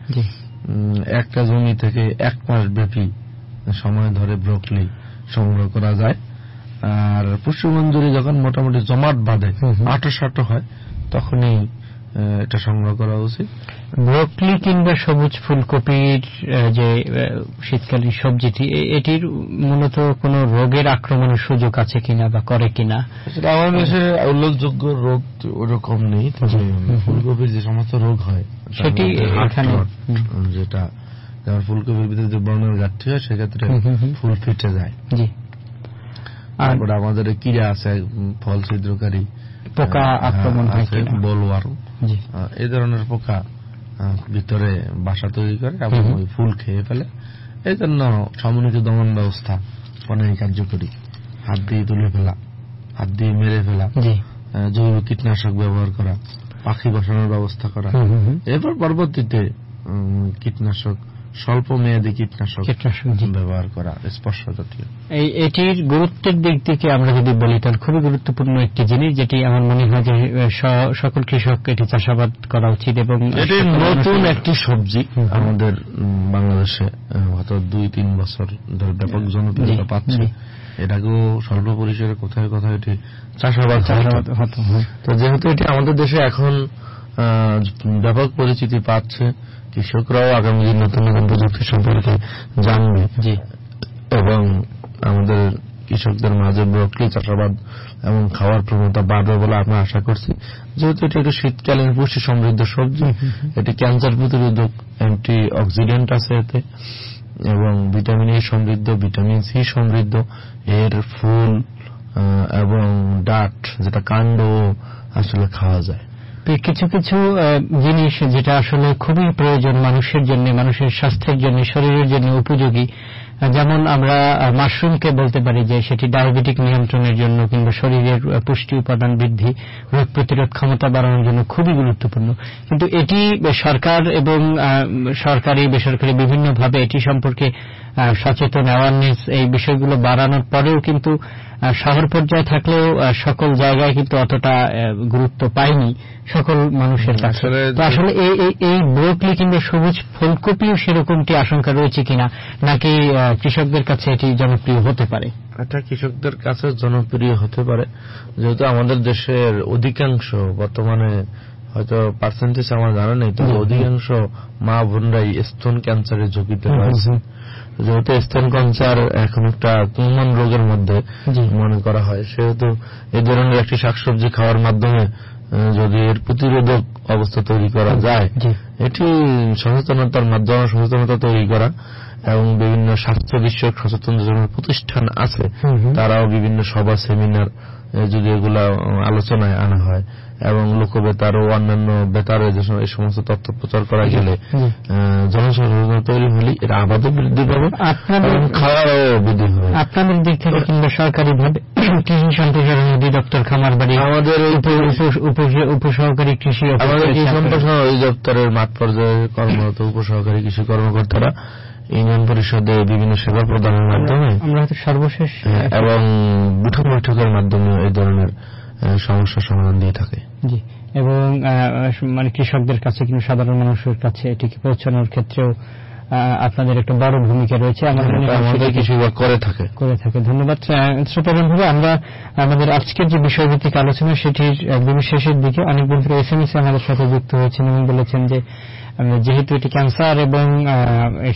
একটা জমি থেকে 1 মাস ব্যাপী সময় ধরে ব্রোকলি সংগ্রহ করা যায়। আর পুষ্টি মঞ্জুরি যখন মোটামুটি জমাট বাঁধে, আটো হয়, তখনই এটা সংগ্রহ করা উচিত। ব্রোকলি কিংবা সবুজ ফুলকপির যে শীতকালীন সবজিটি, এটির মূলত কোন রোগের আক্রমণের সুযোগ আছে কিনা বা করে কিনা? সেটা আমাদের দেশে উল্লেখযোগ্য রোগ ওরকম নেই, তবে ফুলকপির যে সমস্ত রোগ হয় সেটি এখানে, যেটা যেমন ফুলকপির ভিতরে যে বর্ণের গাঠি হয় সেক্ষেত্রে ফুল ফেটে যায়। জি। তারপরে আমাদের কিরা আছে, ফল ছিদ্রকারী পোকা আক্রমণ আছে, বোলওয়ার্ম, এই ধরনের পোকা ভিতরে বাসা তৈরি করে এবং ওই ফুল খেয়ে ফেলে। এই জন্য সমন্বিত দমন ব্যবস্থা অনেক কার্যকরী। হাত দিয়ে তুলে ফেলা, হাত দিয়ে মেরে ফেলা, জৈব কীটনাশক ব্যবহার করা, পাখি বসানোর ব্যবস্থা করা, এরপর পরবর্তীতে কীটনাশক, স্বল্প মেয়াদী কীটনাশক ব্যবহার করা, স্পর্শ জাতীয়। এটির গুরুত্বের দিক থেকে আমরা যদি বলি তাহলে খুবই গুরুত্বপূর্ণ একটি জিনিস, যেটি আমার মনে হয় যে সকল কৃষক এটি চাষাবাদ করা উচিত। এবং এটি নতুন একটি সবজি আমাদের বাংলাদেশে গত 2-3 বছর ধরে ব্যাপক জনপ্রিয়তা পাচ্ছে। এটাকেও স্বল্প পরিসরে কোথায় কোথায় এটি চাষাবাদ হতো। তো যেহেতু এটি আমাদের দেশে এখন ব্যাপক পরিচিতি পাচ্ছে, কৃষকরাও আগামী দিন নতুন নতুন প্রযুক্তি সম্পর্কে জানবে এবং আমাদের কৃষকদের মাঝে ব্রোকলি চাষাবাদ এবং খাওয়ার প্রবণতা বাড়বে বলে আমরা আশা করছি। যেহেতু এটি একটি শীতকালীন পুষ্টি সমৃদ্ধ সবজি, এটি ক্যান্সার প্রতিরোধক, অ্যান্টি অক্সিডেন্ট আছে এতে, এবং ভিটামিন এ সমৃদ্ধ, ভিটামিন সি সমৃদ্ধ। এর ফুল এবং ডাট, যেটা কাণ্ড, আসলে খাওয়া যায়। কিছু কিছু জিনিস যেটা আসলে খুবই প্রয়োজন মানুষের জন্য, মানুষের স্বাস্থ্যের জন্য, শরীরের জন্য উপযোগী, যেমন আমরা মাশরুমকে বলতে পারি যে সেটি ডায়াবেটিক নিয়ন্ত্রণের জন্য কিংবা শরীরের পুষ্টি উপাদান বৃদ্ধি, রোগ প্রতিরোধ ক্ষমতা বাড়ানোর জন্য খুবই গুরুত্বপূর্ণ। কিন্তু এটি সরকার এবং সরকারি বেসরকারি বিভিন্নভাবে এটি সম্পর্কে সচেতন, অ্যাওয়ারনেস, এই বিষয়গুলো বাড়ানোর পরেও কিন্তু শহর পর্যায়ে থাকলেও সকল জায়গায় কিন্তু অতটা গুরুত্ব পায়নি সকল মানুষের কাছে। তো আসলে এই ব্রোকলি কিংবা সবুজ ফুলকপিও সেরকমটি আশঙ্কা রয়েছে কিনা, নাকি কৃষকদের কাছে এটি জনপ্রিয় হতে পারে? এটা কৃষকদের কাছে জনপ্রিয় হতে পারে, যেহেতু আমাদের দেশের অধিকাংশ, বর্তমানে হয়তো পার্সেন্টেজ আমার জানা নেই, তবে অধিকাংশ মা বোনরাই স্তন ক্যান্সারের ঝুঁকিতে রয়েছে। যেহেতু স্তন ক্যান্সার এখন একটা কমন রোগের মধ্যে মনে করা হয়, সেহেতু এই ধরনের একটি শাকসবজি খাওয়ার মাধ্যমে যদি এর প্রতিরোধক অবস্থা তৈরি করা যায়, এটি সচেতনতার মাধ্যমে সচেতনতা তৈরি করা, এবং বিভিন্ন স্বাস্থ্য বিষয়ক সচেতন প্রতিষ্ঠান আছে, তারাও বিভিন্ন সভা, সেমিনার, যদি এগুলা আলোচনায় আনা হয় এবং লোকবেতার ও অন্যান্য বেতারে এই সমস্ত তথ্য প্রচার করা গেলে জনসচেতনতা তৈরি হলে এর আবাদও বৃদ্ধি পাবে, খাওয়ারও বৃদ্ধি হবে। আপনাদের দিক থেকে কিংবা সরকারিভাবে কৃষি সম্প্রসারণ অধিদপ্তর, খামারবাড়ি, আমাদের উপসহকারী কৃষি, আমাদের কৃষি সম্প্রসারণ অধিদপ্তরের মাঠ পর্যায়ে কর্মরত উপসহকারী কৃষি কর্মকর্তারা ইউনিয়ন পরিষদে বিভিন্ন সেবা প্রদানের মাধ্যমে, আমরা সর্বশেষ এবং বৈঠকের মাধ্যমে এই ধরনের সমস্যার সমাধান দিয়ে থাকে। জি, এবং মানে কৃষকদের কাছে কিংবা সাধারণ মানুষের কাছে এটিকে পৌঁছানোর ক্ষেত্রেও আপনাদের একটা বড় ভূমিকা রয়েছে, আমাদের কিছু করে থাকে। ধন্যবাদ শ্রোতা বন্ধুরা। আমরা আমাদের আজকের যে বিষয়ভিত্তিক আলোচনা সেটির একদম শেষের দিকে অনেক বন্ধুরা এসএমএস আমাদের সাথে যুক্ত হয়েছেন এবং বলেছেন যে যেহেতু এটি ক্যান্সার এবং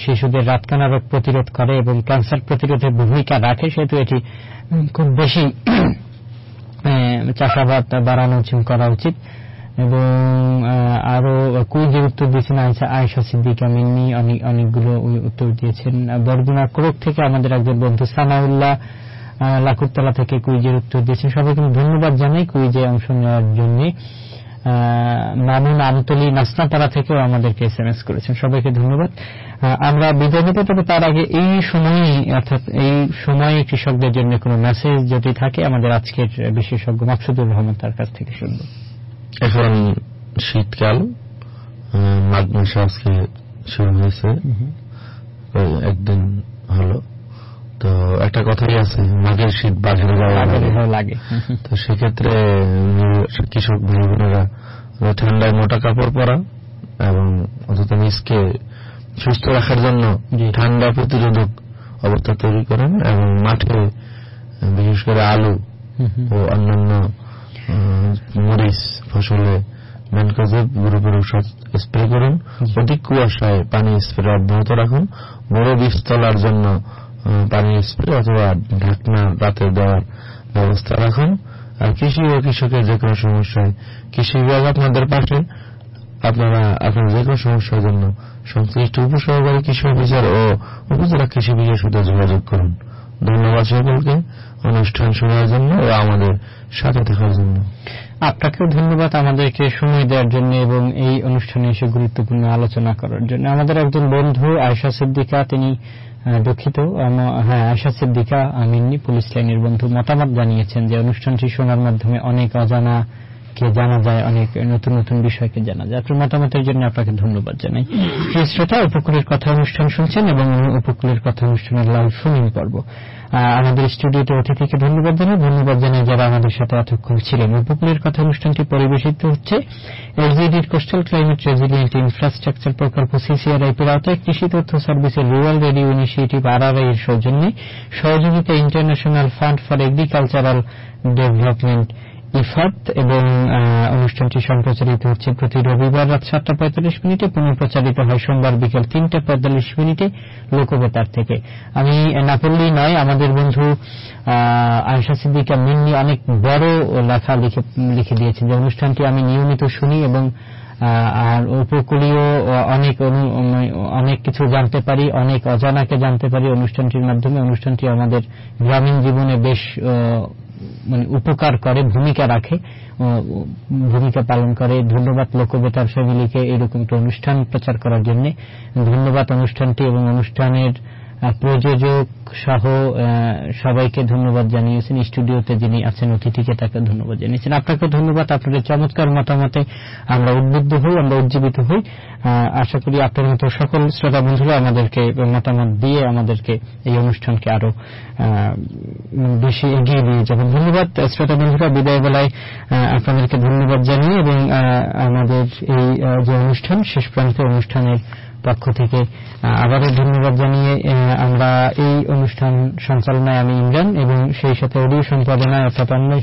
শিশুদের রাতকানা রোগ প্রতিরোধ করে এবং ক্যান্সার প্রতিরোধে ভূমিকা রাখে, সেহেতু এটি খুব বেশি চাষাবাদ বাড়ানো করা উচিত। এবং আরো কুইজের উত্তর দিয়েছেন আয়েশা সিদ্দিকা মিন্নি, অনেকগুলো উত্তর দিয়েছেন। বরগুনা ক্রোক থেকে আমাদের একজন বন্ধু সানাউল্লাহ লাকুরতলা থেকে কুইজের উত্তর দিয়েছেন। সবাইকে ধন্যবাদ জানাই কুইজে অংশ নেওয়ার জন্য। মামুন আমতলি নাসনাপাড়া থেকেও আমাদেরকে এসএমএস করেছেন, সবাইকে ধন্যবাদ। আমরা বিদায় নিতে, তবে তার আগে এই সময়ে, অর্থাৎ এই সময়ে কৃষকদের জন্য কোনো মেসেজ যদি থাকে আমাদের আজকের বিশেষজ্ঞ মাকসুদুর রহমান তার কাছ থেকে শুনব। এখন শীতকাল, মাঘ মাসে আজকে শুরু হয়েছে, একদিন হলো, তো একটা কথাই আছে, মাঘের শীত বাঘের লাগে। তো সেক্ষেত্রে কৃষক ভাই বোনেরা ঠান্ডায় মোটা কাপড় পরা এবং অন্তত নিজকে সুস্থ রাখার জন্য ঠান্ডা প্রতিরোধক অবস্থা তৈরি করেন এবং মাঠে বিশেষ করে আলু ও অন্যান্য মরিচ ফসলে ম্যানকোজেব গ্রুপের ঔষধ স্প্রে করুন। অধিক কুয়াশায় পানি স্প্রে অব্যাহত রাখুন। বড় বীজ তোলার জন্য পানি স্প্রে অথবা ঢাকনা রাতে দেওয়ার ব্যবস্থা রাখুন। আর কৃষি ও কৃষকের যে কোনো সমস্যায় কৃষি বিভাগ আপনাদের পাশে। আপনারা আপনার যে কোনো সমস্যার জন্য সংশ্লিষ্ট উপসহকারী কৃষি অফিসার ও উপজেলা কৃষি বিভাগের সাথে যোগাযোগ করুন। ধন্যবাদ সকলকে অনুষ্ঠান শোনার জন্য ও আমাদের সাথে থাকার জন্য। আপনাকেও ধন্যবাদ আমাদেরকে সময় দেওয়ার জন্য এবং এই অনুষ্ঠানে এসে গুরুত্বপূর্ণ আলোচনা করার জন্য। আমাদের একজন বন্ধু আয়েশা সিদ্দিকা, তিনি দুঃখিত, আয়েশা সিদ্দিকা আমিনী পুলিশ লাইনের বন্ধু, মতামত জানিয়েছেন যে অনুষ্ঠানটি শোনার মাধ্যমে অনেক অজানাকে জানা যায়, অনেক নতুন নতুন বিষয়কে জানা যায়। আপনার মতামতের জন্য আপনাকে ধন্যবাদ জানাই। প্রিয় শ্রোতা, উপকূলের কথা অনুষ্ঠান শুনছেন এবং উপকূলের কথা অনুষ্ঠানের লাইভ ফোন ইন পর্ব। আমাদের স্টুডিওতে অতিথিকে ধন্যবাদ জানাই যারা আমাদের সাথে এতক্ষণ ছিলেন। উপকূলের কথা অনুষ্ঠানটি পরিবেশিত হচ্ছে এলজিডির কোস্টাল ক্লাইমেট রেজিলিয়েন্ট ইনফ্রাস্ট্রাকচার প্রকল্প সিসিআরআইপির আওতায় কৃষি তথ্য সার্ভিসের রুরাল রেডিও ইনিশিয়েটিভ আরআরআই এর সৌজন্যে সহযোগিতা international fund for agricultural development Ifat, এবং অনুষ্ঠানটি সম্প্রচারিত হচ্ছে প্রতি রবিবার রাত 7:45 পুনঃপ্রচারিত হয় সোমবার বিকেল 3:45 লোকবেতার থেকে। আমি না পড়লেই নয়, আমাদের বন্ধু আয়েশা সিদ্দিকা মিন্নি অনেক বড় লেখা লিখে দিয়েছেন যে অনুষ্ঠানটি আমি নিয়মিত শুনি এবং আর উপকূলীয় অনেক কিছু জানতে পারি, অনেক অজানাকে জানতে পারি অনুষ্ঠানটির মাধ্যমে। অনুষ্ঠানটি আমাদের গ্রামীণ জীবনে বেশ উপকার করে, ভূমিকা পালন করে। ধন্যবাদ লোকবেতার ফ্যামিলিকে এরকম একটা অনুষ্ঠান প্রচার করার জন্য। ধন্যবাদ অনুষ্ঠানটি এবং অনুষ্ঠানের প্রযোজক সহ সবাইকে ধন্যবাদ জানিয়েছেন। স্টুডিওতে যিনি আছেন অতিথিকে তাকে ধন্যবাদ জানিয়েছেন। আপনাকে ধন্যবাদ। আপনাদের চমৎকার মতামতে আমরা উদ্বুদ্ধ হই, আমরা উজ্জীবিত হই। আশা করি আপনার মতো সকল শ্রোতা বন্ধুরা আমাদেরকে মতামত দিয়ে আমাদেরকে এই অনুষ্ঠানকে আরো বেশি এগিয়ে দিয়ে যাবেন। ধন্যবাদ শ্রোতা বন্ধুরা। বিদায় বেলায় আপনাদেরকে ধন্যবাদ জানিয়ে এবং আমাদের এই যে অনুষ্ঠান শেষ প্রান্তে অনুষ্ঠানের পক্ষ থেকে আবারও ধন্যবাদ জানিয়ে আমরা এই অনুষ্ঠান সঞ্চালনায় আমি ইমরান এবং সেই সাথে অডিও সম্পাদনায় অর্থাৎ অনলাইন